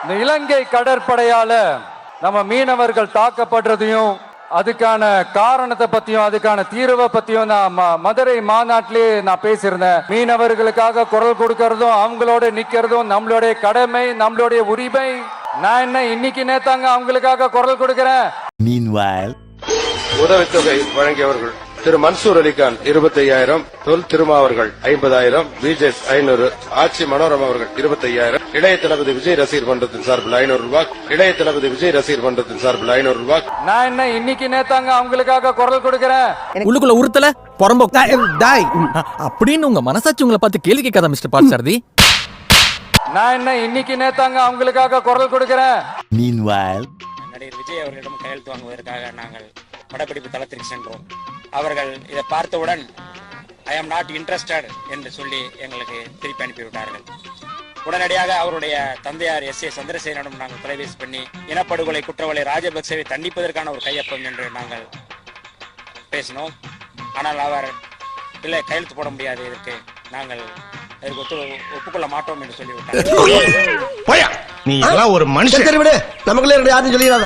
இந்த இலங்கை கடற்படையால நம்ம மீனவர்கள் தாக்கப்படுறதையும் அதுக்கான காரணத்தை பத்தியும் அதுக்கான தீர்வை பத்தியும் நான் மதுரை மாநாட்டிலே நான் பேசியிருந்தேன். மீனவர்களுக்காக குரல் கொடுக்கறதும் அவங்களோட நிக்கிறதும் நம்மளுடைய கடமை, நம்மளுடைய உரிமை. நான் என்ன இன்னைக்கு நேத்தாங்க அவங்களுக்காக குரல் கொடுக்கிறேன். உதவித்தொகை வழங்கியவர்கள் திரு மன்சூர் அலிகான் 25,000, தொல் திருமாவர்கள் 50,000, பிஜேஎஸ் 500, ஆட்சி மனோரமா அவர்கள் 25,000, இளைய தளபதி விஜய் ரசிகர் மன்றத்தின் சார்பில் 500 ரூபாய், இளைய தளபதி விஜய் ரசிகர் மன்றத்தின் சார்பில் 500 ரூபாய். நான் என்ன இன்னைக்கு நேத்தாங்க அவங்களுக்காக குரல் கொடுக்கிறேன். உள்ளுக்குள்ள உறுத்தல பொறம்போக்கு அப்படின்னு உங்க மனசாட்சி உங்களை பார்த்து கேள்வி கேட்காத மிஸ்டர் பார்சாரதி. நான் என்ன இன்னைக்கு நேத்தாங்க அவங்களுக்காக குரல் கொடுக்கிறேன். நடிகர் விஜய் அவர்களிடம் கையெழுத்து வாங்குவதற்காக நாங்கள் படப்பிடிப்பு தளத்திற்கு சென்றோம். அவர்கள் இதை பார்த்தவுடன் ஐ ஆம் நாட் இன்ட்ரெஸ்டட் என்று சொல்லி எங்களுக்கு திருப்பி அனுப்பிவிட்டார்கள். உடனடியாக அவருடைய தந்தையார் எஸ் ஏ சந்திரசேகரனிடம் நாங்கள் தொலைபேசி பண்ணி இனப்படுகொலை குற்றவாளி ராஜபக்சேவை தண்டிப்பதற்கான ஒரு கையொப்பம் என்று நாங்கள் பேசினோம். ஆனால் அவர் இல்லை, கையெழுத்து போட முடியாது, இதற்கு நாங்கள் ஒப்புக்கொள்ள மாட்டோம் என்று சொல்லிவிட்டார். நீ எல்லாம் ஒரு மனுஷன். நமக்குள்ளே யாரும் சொல்லிடாத.